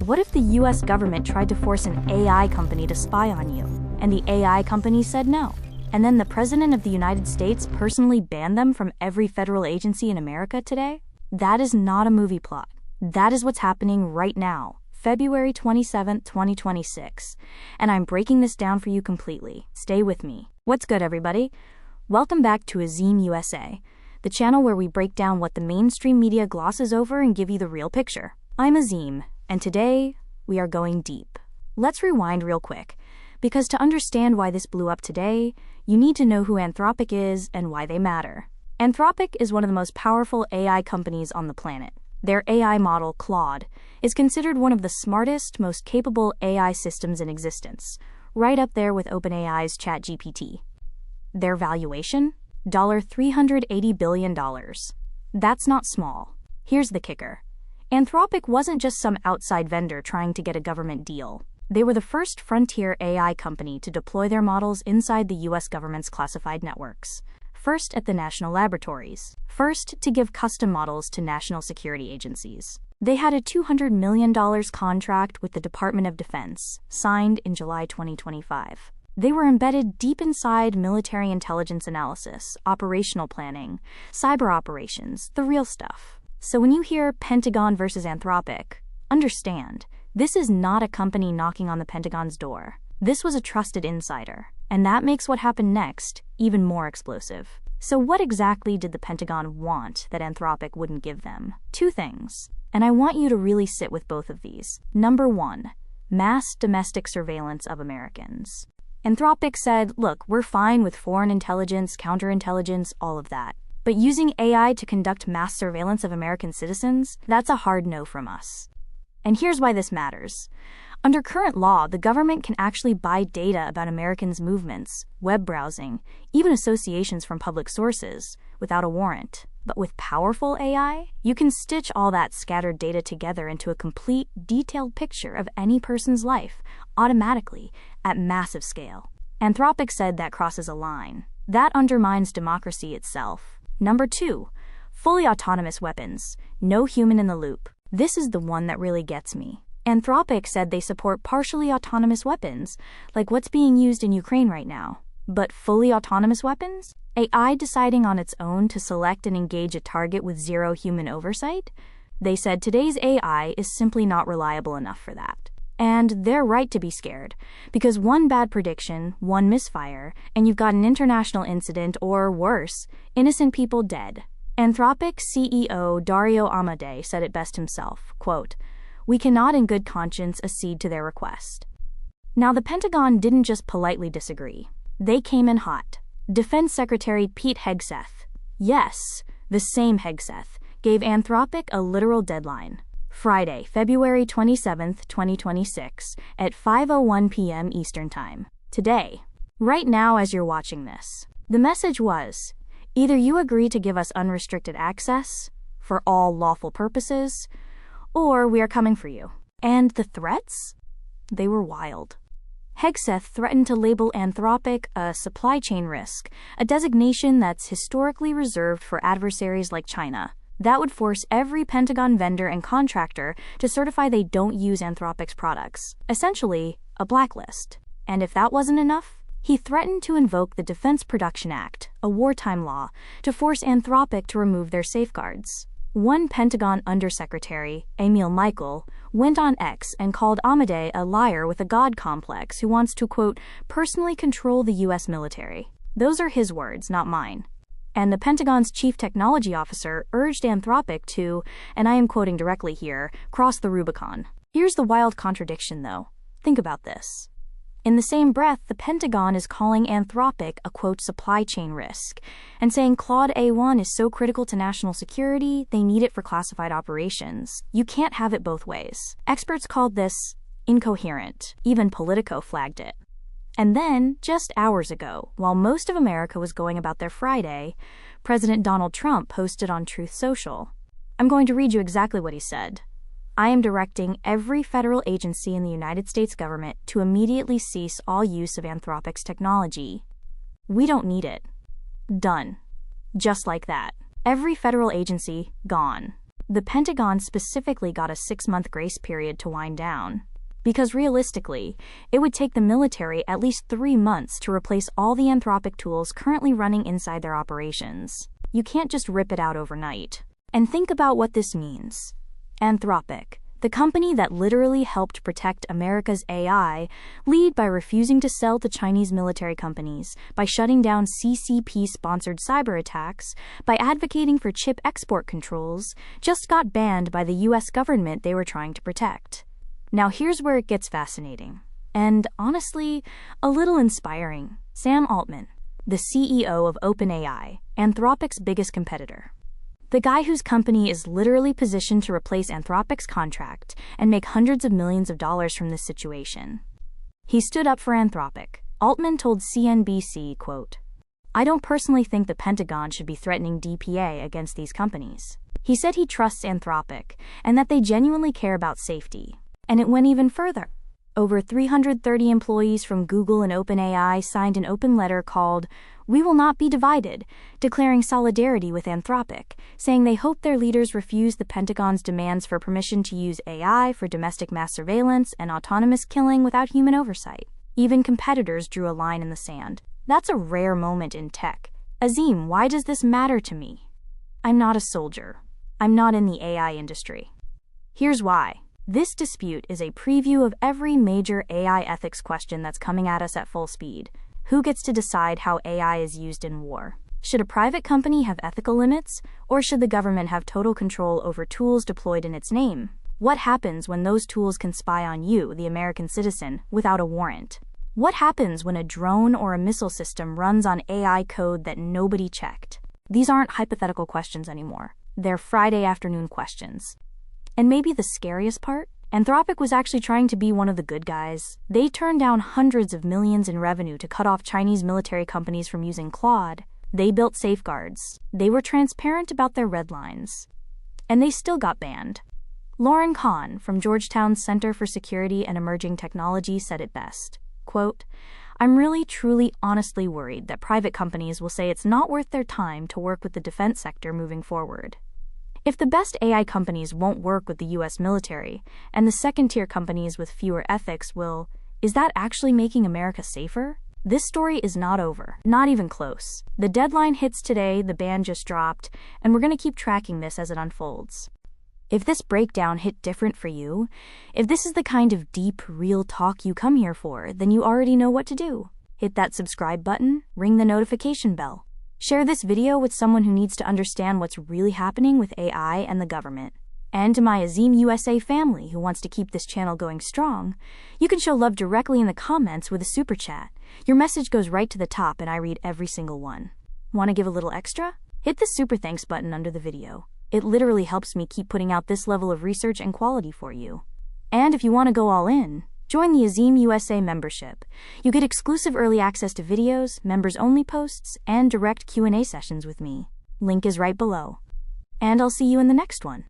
What if the US government tried to force an AI company to spy on you, and the AI company said no? And then the President of the United States personally banned them from every federal agency in America today? That is not a movie plot. That is what's happening right now, February 27th, 2026. And I'm breaking this down for you completely. Stay with me. What's good, everybody? Welcome back to Azeem USA, the channel where we break down what the mainstream media glosses over and give you the real picture. I'm Azeem, and today we are going deep. Let's rewind real quick, because to understand why this blew up today, you need to know who Anthropic is and why they matter. Anthropic is one of the most powerful AI companies on the planet. Their AI model, Claude, is considered one of the smartest, most capable AI systems in existence, right up there with OpenAI's ChatGPT. Their valuation? $380 billion. That's not small. Here's the kicker. Anthropic wasn't just some outside vendor trying to get a government deal. They were the first frontier AI company to deploy their models inside the US government's classified networks. First at the national laboratories. First to give custom models to national security agencies. They had a $200 million contract with the Department of Defense, signed in July 2025. They were embedded deep inside military intelligence analysis, operational planning, cyber operations, the real stuff. So when you hear Pentagon versus Anthropic, understand, this is not a company knocking on the Pentagon's door. This was a trusted insider, and that makes what happened next even more explosive. So what exactly did the Pentagon want that Anthropic wouldn't give them? Two things, and I want you to really sit with both of these. Number one, mass domestic surveillance of Americans. Anthropic said, look, we're fine with foreign intelligence, counterintelligence, all of that. But using AI to conduct mass surveillance of American citizens, that's a hard no from us. And here's why this matters. Under current law, the government can actually buy data about Americans' movements, web browsing, even associations from public sources, without a warrant. But with powerful AI, you can stitch all that scattered data together into a complete, detailed picture of any person's life, automatically, at massive scale. Anthropic said that crosses a line. That undermines democracy itself. Number two, fully autonomous weapons. No human in the loop. This is the one that really gets me. Anthropic said they support partially autonomous weapons, like what's being used in Ukraine right now. But fully autonomous weapons? AI deciding on its own to select and engage a target with zero human oversight? They said today's AI is simply not reliable enough for that. And they're right to be scared, because one bad prediction, one misfire, and you've got an international incident, or worse, innocent people dead. Anthropic CEO Dario Amodei said it best himself, quote, "We cannot in good conscience accede to their request." Now the Pentagon didn't just politely disagree. They came in hot. Defense Secretary Pete Hegseth, yes, the same Hegseth, gave Anthropic a literal deadline. Friday, February 27th, 2026, at 5:01 p.m. Eastern Time. Today. Right now as you're watching this. The message was, either you agree to give us unrestricted access, for all lawful purposes, or we are coming for you. And the threats? They were wild. Hegseth threatened to label Anthropic a supply chain risk, a designation that's historically reserved for adversaries like China. That would force every Pentagon vendor and contractor to certify they don't use Anthropic's products. Essentially, a blacklist. And if that wasn't enough, he threatened to invoke the Defense Production Act, a wartime law, to force Anthropic to remove their safeguards. One Pentagon undersecretary, Emil Michael, went on X and called Amodei a liar with a god complex who wants to, quote, personally control the U.S. military. Those are his words, not mine. And the Pentagon's chief technology officer urged Anthropic to, and I am quoting directly here, cross the Rubicon. Here's the wild contradiction, though. Think about this. In the same breath, the Pentagon is calling Anthropic a, quote, supply chain risk, and saying Claude A1 is so critical to national security, they need it for classified operations. You can't have it both ways. Experts called this incoherent. Even Politico flagged it. And then, just hours ago, while most of America was going about their Friday, President Donald Trump posted on Truth Social. I'm going to read you exactly what he said. I am directing every federal agency in the United States government to immediately cease all use of Anthropic's technology. We don't need it. Done. Just like that. Every federal agency, gone. The Pentagon specifically got a 6-month grace period to wind down. Because realistically, it would take the military at least 3 months to replace all the Anthropic tools currently running inside their operations. You can't just rip it out overnight. And think about what this means. Anthropic, the company that literally helped protect America's AI, lead by refusing to sell to Chinese military companies, by shutting down CCP-sponsored cyber attacks, by advocating for chip export controls, just got banned by the US government they were trying to protect. Now here's where it gets fascinating. And honestly, a little inspiring. Sam Altman, the CEO of OpenAI, Anthropic's biggest competitor. The guy whose company is literally positioned to replace Anthropic's contract and make hundreds of millions of dollars from this situation. He stood up for Anthropic. Altman told CNBC, quote, "I don't personally think the Pentagon should be threatening DPA against these companies." He said he trusts Anthropic and that they genuinely care about safety. And it went even further. Over 330 employees from Google and OpenAI signed an open letter called "We Will Not Be Divided," declaring solidarity with Anthropic, saying they hope their leaders refuse the Pentagon's demands for permission to use AI for domestic mass surveillance and autonomous killing without human oversight. Even competitors drew a line in the sand. That's a rare moment in tech. Azeem, why does this matter to me? I'm not a soldier. I'm not in the AI industry. Here's why. This dispute is a preview of every major AI ethics question that's coming at us at full speed. Who gets to decide how AI is used in war? Should a private company have ethical limits, or should the government have total control over tools deployed in its name? What happens when those tools can spy on you, the American citizen, without a warrant? What happens when a drone or a missile system runs on AI code that nobody checked? These aren't hypothetical questions anymore. They're Friday afternoon questions. And maybe the scariest part? Anthropic was actually trying to be one of the good guys. They turned down hundreds of millions in revenue to cut off Chinese military companies from using Claude. They built safeguards. They were transparent about their red lines. And they still got banned. Lauren Kahn from Georgetown's Center for Security and Emerging Technology said it best. Quote, "I'm really, truly, honestly worried that private companies will say it's not worth their time to work with the defense sector moving forward. If the best AI companies won't work with the US military, and the second-tier companies with fewer ethics will, is that actually making America safer? This story is not over, not even close. The deadline hits today, the ban just dropped, and we're going to keep tracking this as it unfolds." If this breakdown hit different for you, if this is the kind of deep, real talk you come here for, then you already know what to do. Hit that subscribe button, ring the notification bell. Share this video with someone who needs to understand what's really happening with AI and the government. And to my Azeem USA family who wants to keep this channel going strong, you can show love directly in the comments with a super chat. Your message goes right to the top and I read every single one. Want to give a little extra? Hit the super thanks button under the video. It literally helps me keep putting out this level of research and quality for you. And if you want to go all in, join the Azeem USA membership. You get exclusive early access to videos, members-only posts, and direct Q&A sessions with me. Link is right below. And I'll see you in the next one.